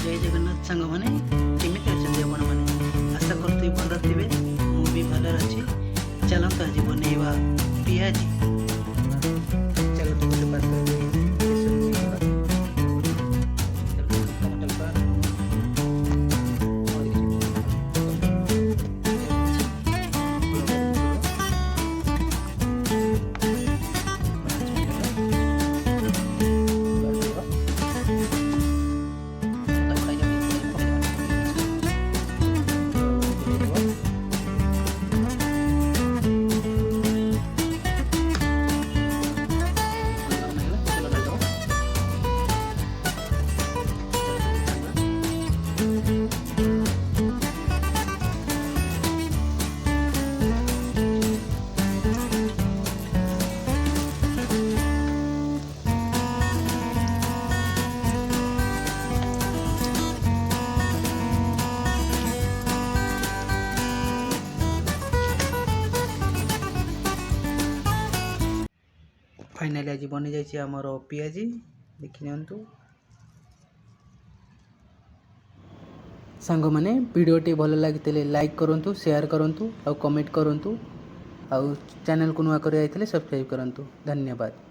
जय जगन्नाथ सांग मैंने केमिति अच्छे आपण मैंने आशा करते भल थे मुझे भल अच्छी चलते आज बनइबा पियाजी चलते गोटे पात्र फाइनाली आज बनी जाइए आमर पियाजी देखि नियंतु सांग मैंने वीडियोटी भल लगी लाइक करूँ शेयर करूँ और कमेंट करूँ और चैनल को नुआ कर सब्सक्राइब करूँ। धन्यवाद।